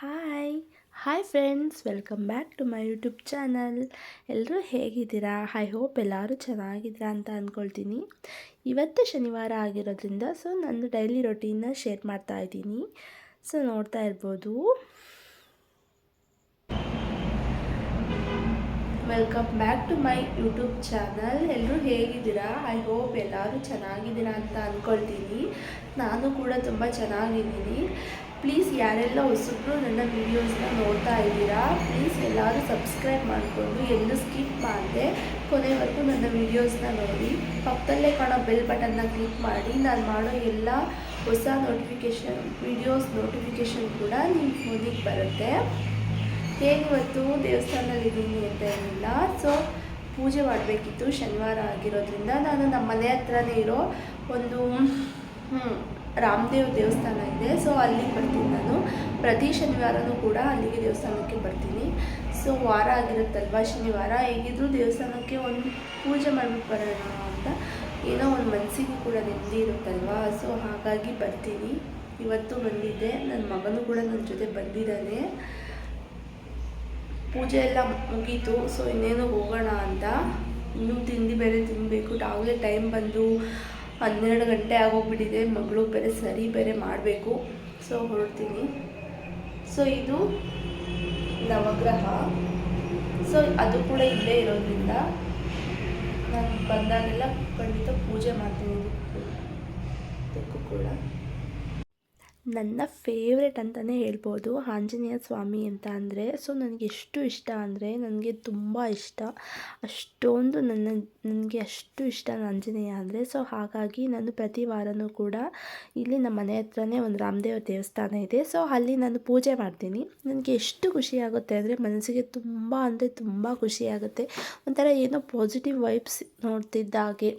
Hi hi friends, welcome back to my YouTube channel. ಎಲ್ಲರೂ ಹೇಗಿದ್ದೀರಾ? I hope ಎಲ್ಲರೂ ಚೆನ್ನಾಗಿದ್ದೀರಾ ಅಂತ ಅಂದ್ಕೊಳ್ತೀನಿ. ಇವತ್ತು ಶನಿವಾರ ಆಗಿರೋದ್ರಿಂದ ನಂದು ಡೈಲಿ ರೊಟೀನ್ನ ಶೇರ್ ಮಾಡ್ತಾ ಇದ್ದೀನಿ. ನೋಡ್ತಾ ಇರ್ಬೋದು. Welcome back to my YouTube channel. ಎಲ್ಲರೂ ಹೇಗಿದ್ದೀರಾ? ಐ ಹೋಪ್ ಎಲ್ಲರೂ ಚೆನ್ನಾಗಿದ್ದೀರಾ ಅಂತ ಅಂದ್ಕೊಳ್ತೀನಿ. ನಾನು ಕೂಡ ತುಂಬ ಚೆನ್ನಾಗಿದ್ದೀನಿ. ಪ್ಲೀಸ್ ಯಾರೆಲ್ಲ ಹೊಸಬ್ರು ನನ್ನ ವೀಡಿಯೋಸ್ನ ನೋಡ್ತಾ ಇದ್ದೀರಾ, ಪ್ಲೀಸ್ ಎಲ್ಲರೂ ಸಬ್ಸ್ಕ್ರೈಬ್ ಮಾಡಿಕೊಂಡು ಎಲ್ಲೂ ಸ್ಕಿಪ್ ಮಾಡದೆ ಕೊನೆವರೆಗೂ ನನ್ನ ವೀಡಿಯೋಸ್ನ ನೋಡಿ. ಪಕ್ಕದಲ್ಲೇ ಕಾಣೋ ಬೆಲ್ ಬಟನ್ನ ಕ್ಲಿಕ್ ಮಾಡಿ ನಾನು ಮಾಡೋ ಎಲ್ಲ ಹೊಸ ವೀಡಿಯೋಸ್ ನೋಟಿಫಿಕೇಷನ್ ಕೂಡ ನಿಮ್ಮ ಫೋನಿಗೆ ಬರುತ್ತೆ. ಇವತ್ತು ದೇವಸ್ಥಾನದಲ್ಲಿದ್ದೀನಿ ಅಂತ ಏನಿಲ್ಲ. ಪೂಜೆ ಮಾಡಬೇಕಿತ್ತು. ಶನಿವಾರ ಆಗಿರೋದ್ರಿಂದ ನಾನು ನಮ್ಮ ಮನೆ ಹತ್ರನೇ ಇರೋ ಒಂದು ರಾಮದೇವ್ ದೇವಸ್ಥಾನ ಇದೆ. ಅಲ್ಲಿಗೆ ಬರ್ತೀನಿ. ನಾನು ಪ್ರತಿ ಶನಿವಾರನೂ ಕೂಡ ಅಲ್ಲಿಗೆ ದೇವಸ್ಥಾನಕ್ಕೆ ಬರ್ತೀನಿ. ವಾರ ಆಗಿರುತ್ತಲ್ವ ಶನಿವಾರ, ಹೇಗಿದ್ರು ದೇವಸ್ಥಾನಕ್ಕೆ ಒಂದು ಪೂಜೆ ಮಾಡ್ಬಿಟ್ಟು ಬರೋಣ ಅಂತ ಏನೋ ಒಂದು ಮನಸ್ಸಿಗೂ ಕೂಡ ನೆಮ್ಮದಿ ಇರುತ್ತಲ್ವ. ಹಾಗಾಗಿ ಬರ್ತೀನಿ. ಇವತ್ತು ಬಂದಿದ್ದೆ. ನನ್ನ ಮಗನೂ ಕೂಡ ನನ್ನ ಜೊತೆ ಬಂದಿದ್ದಾನೆ. ಪೂಜೆ ಎಲ್ಲ ಮುಗೀತು. ಇನ್ನೇನು ಹೋಗೋಣ ಅಂತ. ಇನ್ನೂ ತಿಂಡಿ ಬೇರೆ ತಿನ್ನಬೇಕು. ಆಗಲೇ ಟೈಮ್ ಬಂದು 12 ಗಂಟೆ ಆಗೋಗ್ಬಿಟ್ಟಿದೆ. ಮಗಳು ಬೇರೆ ಸರಿ ಬೇರೆ ಮಾಡಬೇಕು. ಹೊರಡ್ತೀನಿ. ಇದು ನವಗ್ರಹ. ಅದು ಕೂಡ ಇಲ್ಲೇ ಇರೋದ್ರಿಂದ ನಾನು ಬಂದಾಗೆಲ್ಲ ಖಂಡಿತ ಪೂಜೆ ಮಾಡ್ತೀನಿ. ಇದಕ್ಕೂ ಕೂಡ ನನ್ನ ಫೇವ್ರೆಟ್ ಅಂತಲೇ ಹೇಳ್ಬೋದು ಆಂಜನೇಯ ಸ್ವಾಮಿ ಅಂತ ಅಂದರೆ. ನನಗೆ ಎಷ್ಟು ಇಷ್ಟ ಅಂದರೆ ನನಗೆ ತುಂಬ ಇಷ್ಟ. ಅಷ್ಟೊಂದು ನನಗೆ ಅಷ್ಟು ಇಷ್ಟ ಆಂಜನೇಯ ಅಂದರೆ. ಹಾಗಾಗಿ ನಾನು ಪ್ರತಿ ವಾರವೂ ಕೂಡ ಇಲ್ಲಿ ನಮ್ಮ ಮನೆ ಹತ್ರನೇ ಒಂದು ರಾಮದೇವ ದೇವಸ್ಥಾನ ಇದೆ. ಅಲ್ಲಿ ನಾನು ಪೂಜೆ ಮಾಡ್ತೀನಿ. ನನಗೆ ಎಷ್ಟು ಖುಷಿಯಾಗುತ್ತೆ ಅಂದರೆ ಮನಸ್ಸಿಗೆ ತುಂಬ ಅಂದರೆ ತುಂಬ ಖುಷಿಯಾಗುತ್ತೆ. ಒಂಥರ ಏನೋ ಪಾಸಿಟಿವ್ ವೈಬ್ಸ್ ನೋಡ್ತಿದ್ದಾಗೆ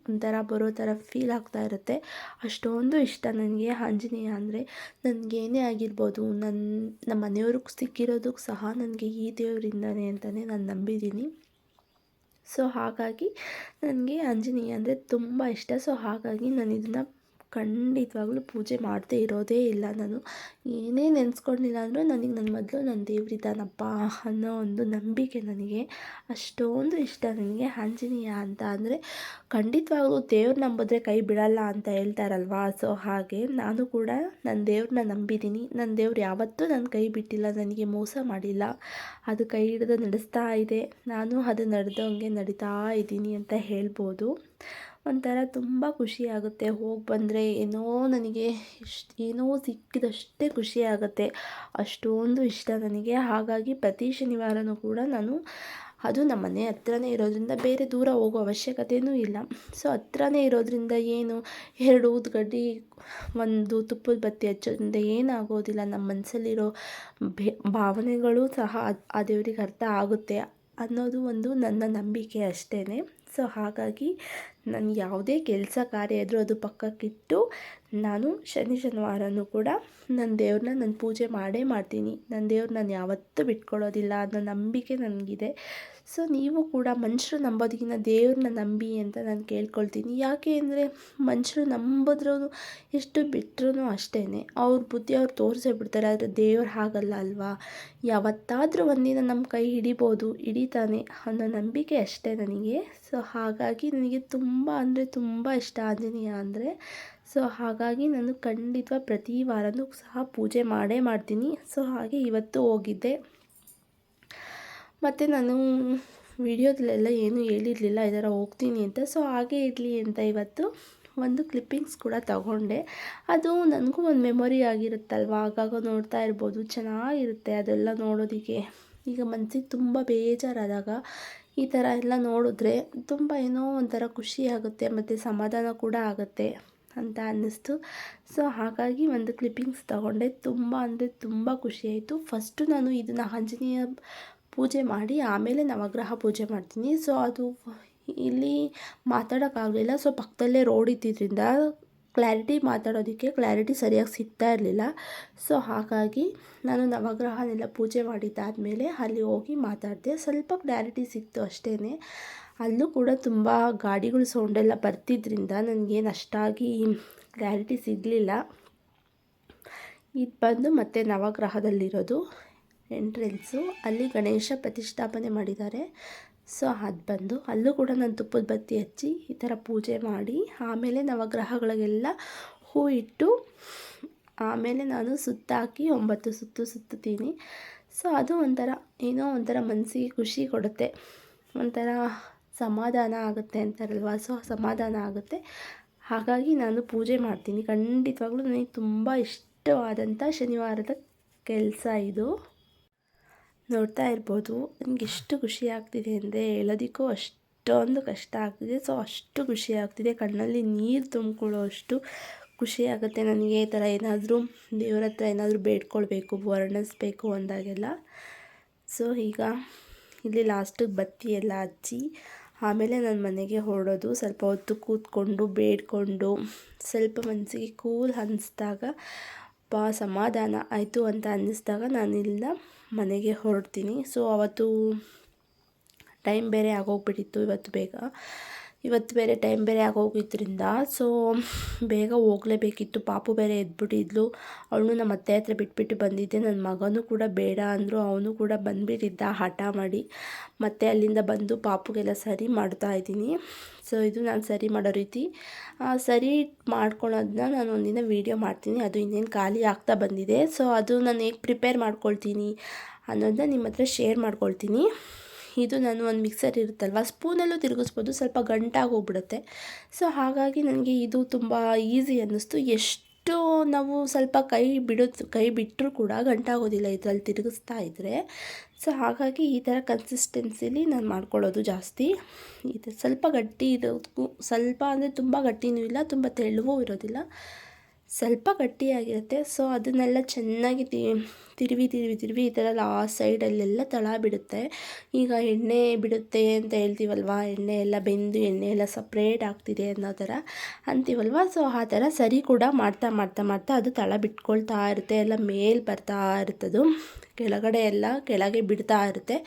ಒಂಥರ ಬರೋ ಥರ ಫೀಲ್ ಆಗ್ತಾ ಇರುತ್ತೆ. ಅಷ್ಟೊಂದು ಇಷ್ಟ ನನಗೆ ಆಂಜನೇಯ ಅಂದರೆ. ನನಗೇನೇ ಆಗಿರ್ಬೋದು, ನಮ್ಮ ಮನೆಯವ್ರಿಗೆ ಸಿಕ್ಕಿರೋದಕ್ಕೆ ಸಹ ನನಗೆ ಈ ದೇವರಿಂದನೇ ಅಂತಲೇ ನಾನು ನಂಬಿದ್ದೀನಿ. ಹಾಗಾಗಿ ನನಗೆ ಆಂಜನೇಯ ಅಂದರೆ ತುಂಬ ಇಷ್ಟ. ಹಾಗಾಗಿ ನಾನು ಇದನ್ನು ಖಂಡಿತವಾಗ್ಲೂ ಪೂಜೆ ಮಾಡದೇ ಇರೋದೇ ಇಲ್ಲ. ನಾನು ಏನೇ ನೆನೆಸ್ಕೊಂಡಿಲ್ಲ ಅಂದರೂ ನನ್ನ ಮೊದಲು ನನ್ನ ದೇವರಿದ್ದಾನಪ್ಪ ಅನ್ನೋ ಒಂದು ನಂಬಿಕೆ ನನಗೆ. ಅಷ್ಟೊಂದು ಇಷ್ಟ ನನಗೆ ಆಂಜನೇಯ ಅಂತ ಅಂದರೆ. ಖಂಡಿತವಾಗ್ಲೂ ದೇವ್ರು ನಂಬಿದ್ರೆ ಕೈ ಬಿಡಲ್ಲ ಅಂತ ಹೇಳ್ತಾರಲ್ವ. ಹಾಗೆ ನಾನು ಕೂಡ ನನ್ನ ದೇವ್ರನ್ನ ನಂಬಿದ್ದೀನಿ. ನನ್ನ ದೇವ್ರು ಯಾವತ್ತೂ ನನ್ನ ಕೈ ಬಿಟ್ಟಿಲ್ಲ, ನನಗೆ ಮೋಸ ಮಾಡಿಲ್ಲ. ಅದು ಕೈ ಹಿಡಿದು ನಡೆಸ್ತಾ ಇದೆ. ನಾನು ಅದು ನಡೆದಂಗೆ ನಡೀತಾ ಇದ್ದೀನಿ ಅಂತ ಹೇಳ್ಬೋದು. ಒಂಥರ ತುಂಬ ಖುಷಿಯಾಗುತ್ತೆ. ಹೋಗಿ ಬಂದರೆ ನನಗೆ ಏನೋ ಸಿಕ್ಕಿದಷ್ಟೇ ಖುಷಿಯಾಗುತ್ತೆ. ಅಷ್ಟೊಂದು ಇಷ್ಟ ನನಗೆ. ಹಾಗಾಗಿ ಪ್ರತಿ ಶನಿವಾರವೂ ಕೂಡ ನಾನು, ಅದು ನಮ್ಮ ಮನೆ ಹತ್ರನೇ ಇರೋದ್ರಿಂದ ಬೇರೆ ದೂರ ಹೋಗೋ ಅವಶ್ಯಕತೆಯೂ ಇಲ್ಲ. ಹತ್ರನೇ ಇರೋದ್ರಿಂದ ಏನು 2 ಊದುಗಡ್ಡಿ ಒಂದು ತುಪ್ಪದ ಬತ್ತಿ ಹಚ್ಚೋದ್ರಿಂದ ಏನಾಗೋದಿಲ್ಲ. ನಮ್ಮ ಮನಸ್ಸಲ್ಲಿರೋ ಭಾವನೆಗಳು ಸಹ ಆ ದೇವರಿಗೆ ಅರ್ಥ ಆಗುತ್ತೆ ಅನ್ನೋದು ಒಂದು ನನ್ನ ನಂಬಿಕೆ ಅಷ್ಟೇ. ಹಾಗಾಗಿ ನಾನು ಯಾವುದೇ ಕೆಲಸ ಕಾರ್ಯ ಇದ್ದರೂ ಅದು ಪಕ್ಕಕ್ಕಿಟ್ಟು ನಾನು ಶನಿವಾರವೂ ಕೂಡ ನನ್ನ ದೇವ್ರನ್ನ ನಾನು ಪೂಜೆ ಮಾಡೇ ಮಾಡ್ತೀನಿ. ನನ್ನ ದೇವ್ರು ನಾನು ಯಾವತ್ತೂ ಬಿಟ್ಕೊಡೋದಿಲ್ಲ ಅನ್ನೋ ನಂಬಿಕೆ ನನಗಿದೆ. ನೀವು ಕೂಡ ಮನುಷ್ಯರು ನಂಬೋದಕ್ಕಿಂತ ದೇವ್ರನ್ನ ನಂಬಿ ಅಂತ ನಾನು ಕೇಳ್ಕೊಳ್ತೀನಿ. ಯಾಕೆ ಅಂದರೆ ಮನುಷ್ಯರು ನಂಬಿದ್ರೂ ಎಷ್ಟು ಬಿಟ್ಟರೂ ಅಷ್ಟೇ, ಅವ್ರ ಬುದ್ಧಿ ಅವ್ರು ತೋರಿಸೇ ಬಿಡ್ತಾರೆ. ಆದರೆ ದೇವ್ರು ಹಾಗಲ್ಲ ಅಲ್ವಾ. ಯಾವತ್ತಾದರೂ ಒಂದಿನ ನಮ್ಮ ಕೈ ಹಿಡಿತಾನೆ ಅನ್ನೋ ನಂಬಿಕೆ ಅಷ್ಟೇ ನನಗೆ. ಹಾಗಾಗಿ ನನಗೆ ತುಂಬ ಅಂದರೆ ತುಂಬ ಇಷ್ಟ ಆಂಜನೇಯ ಅಂದರೆ. ಹಾಗಾಗಿ ನಾನು ಖಂಡಿತ ಪ್ರತಿ ವಾರವೂ ಸಹ ಪೂಜೆ ಮಾಡೇ ಮಾಡ್ತೀನಿ. ಹಾಗೆ ಇವತ್ತು ಹೋಗಿದ್ದೆ. ಮತ್ತು ನಾನು ವಿಡಿಯೋದಲ್ಲೆಲ್ಲ ಏನೂ ಹೇಳಿರಲಿಲ್ಲ ಈ ಥರ ಹೋಗ್ತೀನಿ ಅಂತ. ಹಾಗೆ ಇರಲಿ ಅಂತ ಇವತ್ತು ಒಂದು ಕ್ಲಿಪ್ಪಿಂಗ್ಸ್ ಕೂಡ ತಗೊಂಡೆ. ಅದು ನನಗೂ ಒಂದು ಮೆಮೊರಿ ಆಗಿರುತ್ತಲ್ವ. ಆಗಾಗ ನೋಡ್ತಾ ಇರ್ಬೋದು, ಚೆನ್ನಾಗಿರುತ್ತೆ ಅದೆಲ್ಲ ನೋಡೋದಕ್ಕೆ. ಈಗ ಮನಸ್ಸಿಗೆ ತುಂಬ ಬೇಜಾರಾದಾಗ ಈ ಥರ ಎಲ್ಲ ನೋಡಿದ್ರೆ ತುಂಬ ಏನೋ ಒಂಥರ ಖುಷಿ ಆಗುತ್ತೆ ಮತ್ತು ಸಮಾಧಾನ ಕೂಡ ಆಗುತ್ತೆ ಅಂತ ಅನ್ನಿಸ್ತು. ಹಾಗಾಗಿ ಒಂದು ಕ್ಲಿಪ್ಪಿಂಗ್ಸ್ ತಗೊಂಡೆ. ತುಂಬ ಅಂದರೆ ತುಂಬ ಖುಷಿಯಾಯಿತು. ಫಸ್ಟು ನಾನು ಇದನ್ನು ಆಂಜನೇಯ ಪೂಜೆ ಮಾಡಿ ಆಮೇಲೆ ನವಗ್ರಹ ಪೂಜೆ ಮಾಡ್ತೀನಿ. ಅದು ಇಲ್ಲಿ ಮಾತಾಡೋಕ್ಕಾಗಲಿಲ್ಲ. ಪಕ್ಕದಲ್ಲೇ ರೋಡ್ ಇದ್ದಿದ್ದರಿಂದ ಕ್ಲಾರಿಟಿ ಸರಿಯಾಗಿ ಸಿಗ್ತಾ ಇರಲಿಲ್ಲ. ಹಾಗಾಗಿ ನಾನು ನವಗ್ರಹನೆಲ್ಲ ಪೂಜೆ ಮಾಡಿದ್ದಾದಮೇಲೆ ಅಲ್ಲಿ ಹೋಗಿ ಮಾತಾಡಿದೆ. ಸ್ವಲ್ಪ ಕ್ಲಾರಿಟಿ ಸಿಕ್ತು ಅಷ್ಟೇ. ಅಲ್ಲೂ ಕೂಡ ತುಂಬ ಗಾಡಿಗಳ ಸೌಂಡೆಲ್ಲ ಬರ್ತಿದ್ದರಿಂದ ನನಗೇನು ಅಷ್ಟಾಗಿ ಕ್ಲಾರಿಟಿ ಸಿಗಲಿಲ್ಲ. ಇದು ಬಂದು ಮತ್ತೆ ನವಗ್ರಹದಲ್ಲಿರೋದು ಎಂಟ್ರೆನ್ಸು. ಅಲ್ಲಿ ಗಣೇಶ ಪ್ರತಿಷ್ಠಾಪನೆ ಮಾಡಿದ್ದಾರೆ. ಸೊ ಅದು ಬಂದು ಅಲ್ಲೂ ಕೂಡ ನಾನು ತುಪ್ಪದ ಬತ್ತಿ ಹಚ್ಚಿ ಈ ಥರ ಪೂಜೆ ಮಾಡಿ ಆಮೇಲೆ ನವಗ್ರಹಗಳಿಗೆಲ್ಲ ಹೂ ಇಟ್ಟು ಆಮೇಲೆ ನಾನು ಸುತ್ತಾಕಿ 9 ಸುತ್ತು ಸುತ್ತುತ್ತೀನಿ. ಸೊ ಅದು ಒಂಥರ ಏನೋ ಒಂಥರ ಮನಸ್ಸಿಗೆ ಖುಷಿ ಕೊಡುತ್ತೆ, ಒಂಥರ ಸಮಾಧಾನ ಆಗುತ್ತೆ ಅಂತಾರಲ್ವ. ಸೊ ಸಮಾಧಾನ ಆಗುತ್ತೆ. ಹಾಗಾಗಿ ನಾನು ಪೂಜೆ ಮಾಡ್ತೀನಿ. ಖಂಡಿತವಾಗ್ಲೂ ನನಗೆ ತುಂಬ ಇಷ್ಟವಾದಂಥ ಶನಿವಾರದ ಕೆಲಸ ಇದು. ನೋಡ್ತಾ ಇರ್ಬೋದು ನನಗೆ ಎಷ್ಟು ಖುಷಿ ಆಗ್ತಿದೆ ಅಂದರೆ ಹೇಳೋದಕ್ಕೂ ಅಷ್ಟೊಂದು ಕಷ್ಟ ಆಗ್ತಿದೆ. ಸೊ ಅಷ್ಟು ಖುಷಿ ಆಗ್ತಿದೆ, ಕಣ್ಣಲ್ಲಿ ನೀರು ತುಂಬಿಕೊಳ್ಳೋ ಅಷ್ಟು ಖುಷಿ ಆಗುತ್ತೆ ನನಗೆ. ಈ ಥರ ಏನಾದರೂ ದೇವ್ರ ಹತ್ರ ಏನಾದರೂ ಬೇಡ್ಕೊಳ್ಬೇಕು, ವರ್ಣಿಸ್ಬೇಕು ಅಂದಾಗೆಲ್ಲ. ಸೊ ಈಗ ಇಲ್ಲಿ ಲಾಸ್ಟಿಗೆ ಬತ್ತಿ ಎಲ್ಲ ಹಚ್ಚಿ ಆಮೇಲೆ ನನ್ನ ಮನೆಗೆ ಹೊರಡೋದು. ಸ್ವಲ್ಪ ಹೊತ್ತು ಕೂತ್ಕೊಂಡು ಬೇಡಿಕೊಂಡು ಸ್ವಲ್ಪ ಮನಸ್ಸಿಗೆ ಕೂಲ್ ಅನ್ನಿಸ್ದಾಗ, ಸಮಾಧಾನ ಆಯಿತು ಅಂತ ಅನ್ನಿಸ್ದಾಗ ನಾನಿಲ್ಲ ಮನೆಗೆ ಹೊರಡ್ತೀನಿ. ಸೊ ಅವತ್ತು ಟೈಮ್ ಬೇರೆ ಆಗೋಗ್ಬಿಟ್ಟಿತ್ತು, ಇವತ್ತು ಬೇರೆ ಟೈಮ್ ಬೇರೆ ಆಗೋಗಿದ್ದರಿಂದ ಸೊ ಬೇಗ ಹೋಗಲೇಬೇಕಿತ್ತು. ಪಾಪು ಬೇರೆ ಎದ್ಬಿಟ್ಟಿದ್ಲು, ಅವಳು ನಮ್ಮ ಅತ್ತೆ ಹತ್ರ ಬಿಟ್ಬಿಟ್ಟು ಬಂದಿದ್ದೆ. ನನ್ನ ಮಗನೂ ಕೂಡ ಬೇಡ ಅಂದರು, ಅವನು ಕೂಡ ಬಂದುಬಿಟ್ಟಿದ್ದ ಹಠ ಮಾಡಿ. ಮತ್ತೆ ಅಲ್ಲಿಂದ ಬಂದು ಪಾಪುಗೆಲ್ಲ ಸರಿ ಮಾಡ್ತಾಯಿದ್ದೀನಿ. ಸೊ ಇದು ನಾನು ಸರಿ ಮಾಡೋ ರೀತಿ. ಸರಿ ಮಾಡ್ಕೊಳ್ಳೋದನ್ನ ನಾನು ಒಂದಿನ ವೀಡಿಯೋ ಮಾಡ್ತೀನಿ, ಅದು ಇನ್ನೇನು ಖಾಲಿ ಆಗ್ತಾ ಬಂದಿದೆ. ಸೊ ಅದು ನಾನು ಹೇಗೆ ಪ್ರಿಪೇರ್ ಮಾಡ್ಕೊಳ್ತೀನಿ ಅನ್ನೋದನ್ನ ನಿಮ್ಮ ಹತ್ರ ಶೇರ್ ಮಾಡ್ಕೊಳ್ತೀನಿ. ಇದು ನಾನು ಒಂದು ಮಿಕ್ಸರ್ ಇರುತ್ತಲ್ವ, ಸ್ಪೂನಲ್ಲೂ ತಿರುಗಿಸ್ಬೋದು, ಸ್ವಲ್ಪ ಗಂಟಾಗಿ ಹೋಗ್ಬಿಡುತ್ತೆ. ಸೊ ಹಾಗಾಗಿ ನನಗೆ ಇದು ತುಂಬ ಈಸಿ ಅನ್ನಿಸ್ತು. ಎಷ್ಟು ನಾವು ಸ್ವಲ್ಪ ಕೈ ಬಿಟ್ಟರೂ ಕೂಡ ಗಂಟಾಗೋದಿಲ್ಲ ಇದರಲ್ಲಿ ತಿರುಗಿಸ್ತಾ ಇದ್ದರೆ. ಸೊ ಹಾಗಾಗಿ ಈ ಥರ ಕನ್ಸಿಸ್ಟೆನ್ಸಿಲಿ ನಾನು ಮಾಡ್ಕೊಳ್ಳೋದು ಜಾಸ್ತಿ. ಇದು ಸ್ವಲ್ಪ ಗಟ್ಟಿ ಇರೋದಕ್ಕೂ, ಸ್ವಲ್ಪ ಅಂದರೆ ತುಂಬ ಗಟ್ಟಿನೂ ಇಲ್ಲ, ತುಂಬ ತೆಳುವೂ ಇರೋದಿಲ್ಲ, ಸ್ವಲ್ಪ ಗಟ್ಟಿಯಾಗಿರುತ್ತೆ. ಸೊ ಅದನ್ನೆಲ್ಲ ಚೆನ್ನಾಗಿ ತಿರುವಿ ಈ ಥರ ಲಾಸ್ಟ್ ಸೈಡಲ್ಲೆಲ್ಲ ತಳ ಬಿಡುತ್ತೆ. ಈಗ ಎಣ್ಣೆ ಬಿಡುತ್ತೆ ಅಂತ ಹೇಳ್ತೀವಲ್ವ, ಎಣ್ಣೆ ಎಲ್ಲ ಬೆಂದು ಎಣ್ಣೆ ಎಲ್ಲ ಸಪ್ರೇಟ್ ಆಗ್ತಿದೆ ಅನ್ನೋ ಥರ ಅಂತೀವಲ್ವ. ಸೊ ಆ ಥರ ಸರಿ ಕೂಡ ಮಾಡ್ತಾ ಅದು ತಳ ಬಿಟ್ಕೊಳ್ತಾ ಇರುತ್ತೆ, ಎಲ್ಲ ಮೇಲೆ ಬರ್ತಾ ಇರುತ್ತದು, ಕೆಳಗೆ ಬಿಡ್ತಾ ಇರುತ್ತೆ.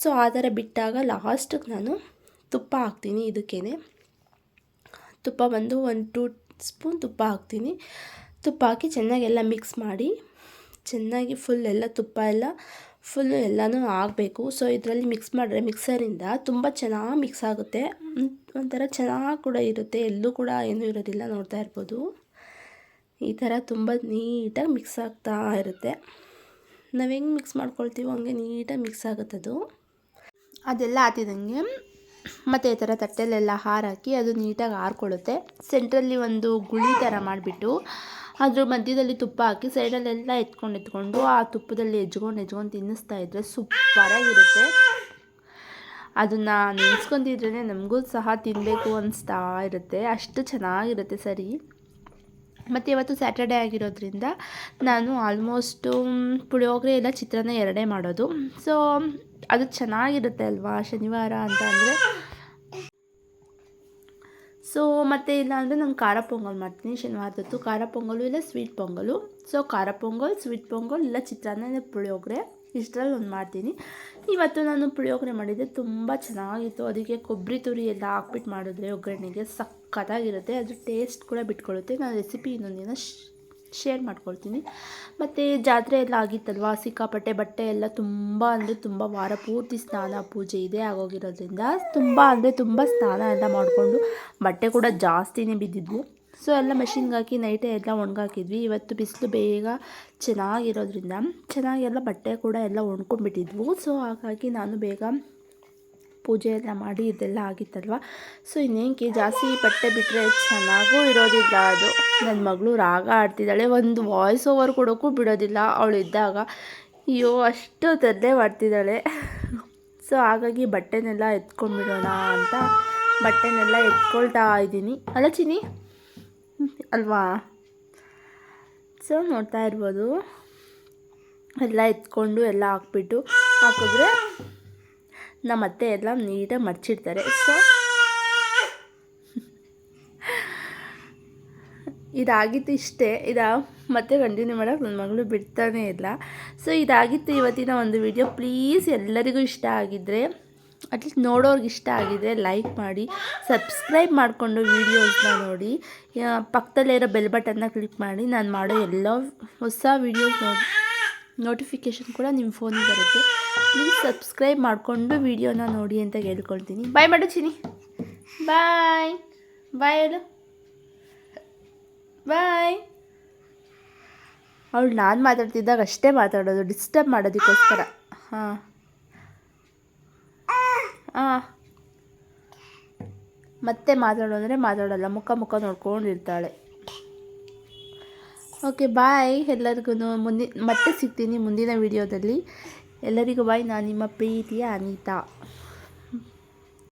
ಸೊ ಆ ಥರ ಬಿಟ್ಟಾಗ ಲಾಸ್ಟಿಗೆ ನಾನು ತುಪ್ಪ ಹಾಕ್ತೀನಿ. ಇದಕ್ಕೇ ತುಪ್ಪ ಬಂದು 1-2 ಸ್ಪೂನ್ ತುಪ್ಪ ಹಾಕ್ತೀನಿ. ತುಪ್ಪ ಹಾಕಿ ಚೆನ್ನಾಗೆಲ್ಲ ಮಿಕ್ಸ್ ಮಾಡಿ, ಚೆನ್ನಾಗಿ ಫುಲ್ ಎಲ್ಲ ತುಪ್ಪ ಎಲ್ಲ ಫುಲ್ಲು ಎಲ್ಲನೂ ಆಗಬೇಕು. ಸೊ ಇದರಲ್ಲಿ ಮಿಕ್ಸ್ ಮಾಡಿದ್ರೆ ಮಿಕ್ಸರಿಂದ ತುಂಬ ಚೆನ್ನಾಗಿ ಮಿಕ್ಸ್ ಆಗುತ್ತೆ, ಒಂಥರ ಚೆನ್ನಾಗಿ ಕೂಡ ಇರುತ್ತೆ, ಎಲ್ಲೂ ಕೂಡ ಏನೂ ಇರೋದಿಲ್ಲ. ನೋಡ್ತಾ ಇರ್ಬೋದು ಈ ಥರ ತುಂಬ ನೀಟಾಗಿ ಮಿಕ್ಸ್ ಆಗ್ತಾ ಇರುತ್ತೆ. ನಾವು ಹೆಂಗೆ ಮಿಕ್ಸ್ ಮಾಡ್ಕೊಳ್ತೀವೋ ಹಂಗೆ ನೀಟಾಗಿ ಮಿಕ್ಸ್ ಆಗುತ್ತದು. ಅದೆಲ್ಲ ಆತಿದಂಗೆ ಮತ್ತು ಈ ಥರ ತಟ್ಟೆಲೆಲ್ಲ ಹಾರಾಕಿ ಅದು ನೀಟಾಗಿ ಆರ್ಕೊಳ್ಳುತ್ತೆ. ಸೆಂಟ್ರಲ್ಲಿ ಒಂದು ಗುಳಿ ಥರ ಮಾಡಿಬಿಟ್ಟು ಅದ್ರ ಮಧ್ಯದಲ್ಲಿ ತುಪ್ಪ ಹಾಕಿ ಸೈಡಲ್ಲೆಲ್ಲ ಎತ್ಕೊಂಡು ಆ ತುಪ್ಪದಲ್ಲಿ ಹೆಜ್ಕೊಂಡು ತಿನ್ನಿಸ್ತಾ ಇದ್ದರೆ ಸೂಪರಾಗಿರುತ್ತೆ. ಅದನ್ನು ನೆನೆಸ್ಕೊತಿದ್ರೇ ನಮಗೂ ಸಹ ತಿನ್ನಬೇಕು ಅನಿಸ್ತಾ ಇರುತ್ತೆ, ಅಷ್ಟು ಚೆನ್ನಾಗಿರುತ್ತೆ. ಸರಿ, ಮತ್ತು ಇವತ್ತು ಸ್ಯಾಟರ್ಡೇ ಆಗಿರೋದ್ರಿಂದ ನಾನು ಆಲ್ಮೋಸ್ಟು ಪುಳಿಯೋಗರೆ ಇಲ್ಲ ಚಿತ್ರಾನ್ನ ಎರಡೇ ಮಾಡೋದು. ಸೊ ಅದು ಚೆನ್ನಾಗಿರುತ್ತೆ ಅಲ್ವಾ ಶನಿವಾರ ಅಂತ ಅಂದರೆ. ಸೊ ಮತ್ತು ಇಲ್ಲ ಅಂದರೆ ನಾನು ಖಾರ ಪೊಂಗಲ್ ಮಾಡ್ತೀನಿ ಶನಿವಾರದತ್ತು. ಖಾರ ಪೊಂಗಲು ಇಲ್ಲ ಸ್ವೀಟ್ ಪೊಂಗಲು. ಸೊ ಖಾರ ಪೊಂಗಲ್, ಸ್ವೀಟ್ ಪೊಂಗಲ್ ಇಲ್ಲ ಚಿತ್ರಾನ್ನ ಇಲ್ಲ ಪುಳಿಯೋಗರೆ, ಇಷ್ಟರಲ್ಲಿ ಒಂದು ಮಾಡ್ತೀನಿ. ಇವತ್ತು ನಾನು ಪುಳಿಯೋಗರೆ ಮಾಡಿದ್ದೆ, ತುಂಬ ಚೆನ್ನಾಗಿತ್ತು. ಅದಕ್ಕೆ ಕೊಬ್ಬರಿ ತುರಿ ಎಲ್ಲ ಹಾಕ್ಬಿಟ್ಟು ಮಾಡಿದ್ರೆ ಒಗ್ಗರಣೆಗೆ ಸಖತ್ತಾಗಿರುತ್ತೆ, ಅದು ಟೇಸ್ಟ್ ಕೂಡ ಬಿಟ್ಕೊಳ್ಳುತ್ತೆ. ನಾನು ರೆಸಿಪಿ ಇನ್ನೊಂದಿನ ಶೇರ್ ಮಾಡ್ಕೊಳ್ತೀನಿ. ಮತ್ತು ಜಾತ್ರೆ ಎಲ್ಲ ಆಗಿತ್ತಲ್ವ, ಸಿಕ್ಕಾಪಟ್ಟೆ ಬಟ್ಟೆ ಎಲ್ಲ ತುಂಬ ವಾರ ಪೂರ್ತಿ ಸ್ನಾನ ಪೂಜೆ ಇದೇ ಆಗೋಗಿರೋದ್ರಿಂದ ತುಂಬ ಸ್ನಾನ ಎಲ್ಲ ಮಾಡಿಕೊಂಡು ಬಟ್ಟೆ ಕೂಡ ಜಾಸ್ತಿನೇ ಬಿದ್ದಿದ್ವು. ಸೊ ಎಲ್ಲ ಮೆಷಿನ್ಗೆ ಹಾಕಿ ನೈಟೇ ಎಲ್ಲ ಒಣಗಾಕಿದ್ವಿ. ಇವತ್ತು ಬಿಸಿಲು ಬೇಗ ಚೆನ್ನಾಗಿರೋದ್ರಿಂದ ಚೆನ್ನಾಗೆಲ್ಲ ಬಟ್ಟೆ ಕೂಡ ಎಲ್ಲ ಒಣ್ಕೊಂಡ್ಬಿಟ್ಟಿದ್ವು. ಸೊ ಹಾಗಾಗಿ ನಾನು ಬೇಗ ಪೂಜೆ ಎಲ್ಲ ಮಾಡಿ ಇದೆಲ್ಲ ಆಗಿತ್ತಲ್ವ. ಸೊ ಇನ್ನೇನಕ್ಕೆ ಜಾಸ್ತಿ ಬಟ್ಟೆ ಬಿಟ್ಟರೆ ಚೆನ್ನಾಗೂ ಇರೋದಿಲ್ಲ. ಅದು ನನ್ನ ಮಗಳು ರಾಗ ಆಡ್ತಿದ್ದಾಳೆ, ಒಂದು ವಾಯ್ಸ್ ಓವರ್ ಕೊಡೋಕ್ಕೂ ಬಿಡೋದಿಲ್ಲ ಅವಳು ಇದ್ದಾಗ. ಅಯ್ಯೋ ಅಷ್ಟು ತೊಂದರೆ ಮಾಡ್ತಿದ್ದಾಳೆ. ಸೊ ಹಾಗಾಗಿ ಬಟ್ಟೆನೆಲ್ಲ ಎತ್ಕೊಂಡ್ಬಿಡೋಣ ಅಂತ ಬಟ್ಟೆನೆಲ್ಲ ಎತ್ಕೊಳ್ತಾ ಇದ್ದೀನಿ. ಅಲ್ಲ ಚಿನಿ ಅಲ್ವಾ? ಸೊ ನೋಡ್ತಾ ಇರ್ಬೋದು, ಎಲ್ಲ ಎತ್ಕೊಂಡು ಎಲ್ಲ ಹಾಕಿದ್ರೆ ನಮ್ಮ ಅತ್ತೆ ಎಲ್ಲ ನೀಟಾಗಿ ಮಡಚಿಡ್ತಾರೆ. ಸೊ ಇದಾಗಿತ್ತು ಇಷ್ಟೇ. ಮತ್ತೆ ಕಂಟಿನ್ಯೂ ಮಾಡೋಕ್ಕೆ ನನ್ನ ಮಗಳು ಬಿಡ್ತಾನೇ ಇಲ್ಲ. ಸೊ ಇದಾಗಿತ್ತು ಇವತ್ತಿನ ಒಂದು ವಿಡಿಯೋ. ಪ್ಲೀಸ್ ಎಲ್ಲರಿಗೂ ಇಷ್ಟ ಆಗಿದ್ದರೆ ಅಟ್ಲೀಸ್ಟ್ ನೋಡೋರ್ಗೆ ಇಷ್ಟ ಆಗಿದ್ರೆ ಲೈಕ್ ಮಾಡಿ, ಸಬ್ಸ್ಕ್ರೈಬ್ ಮಾಡಿಕೊಂಡು ವೀಡಿಯೋಸ್ನ ನೋಡಿ, ಪಕ್ಕದಲ್ಲೇ ಇರೋ ಬೆಲ್ ಬಟನ್ನ ಕ್ಲಿಕ್ ಮಾಡಿ. ನಾನು ಮಾಡೋ ಎಲ್ಲ ಹೊಸ ವೀಡಿಯೋಸ್ ನೋಟಿಫಿಕೇಷನ್ ಕೂಡ ನಿಮ್ಮ ಫೋನಿಗೆ ಬರುತ್ತೆ. ಪ್ಲೀಸ್ ಸಬ್ಸ್ಕ್ರೈಬ್ ಮಾಡಿಕೊಂಡು ವೀಡಿಯೋನ ನೋಡಿ ಅಂತ ಕೇಳ್ಕೊಳ್ತೀನಿ. ಬಾಯ್ ಮಾಡು ಚಿನಿ, ಬಾಯ್ ಬಾಯ್ ಹೇಳು, ಬಾಯ್. ಅವಳು ನಾನು ಮಾತಾಡ್ತಿದ್ದಾಗ ಅಷ್ಟೇ ಮಾತಾಡೋದು, ಡಿಸ್ಟರ್ಬ್ ಮಾಡೋದಕ್ಕೋಸ್ಕರ. ಹಾಂ ಮತ್ತೆ ಮಾತಾಡೋ ಅಂದರೆ ಮಾತಾಡೋಲ್ಲ, ಮುಖ ನೋಡ್ಕೊಂಡಿರ್ತಾಳೆ. ಓಕೆ ಬಾಯ್ ಎಲ್ಲರಿಗೂ. ಮತ್ತೆ ಸಿಗ್ತೀನಿ ಮುಂದಿನ ವೀಡಿಯೋದಲ್ಲಿ. ಎಲ್ಲರಿಗೂ ಬಾಯ್. ನಾನು ನಿಮ್ಮ ಪ್ರೀತಿಯ ಅನಿತಾ.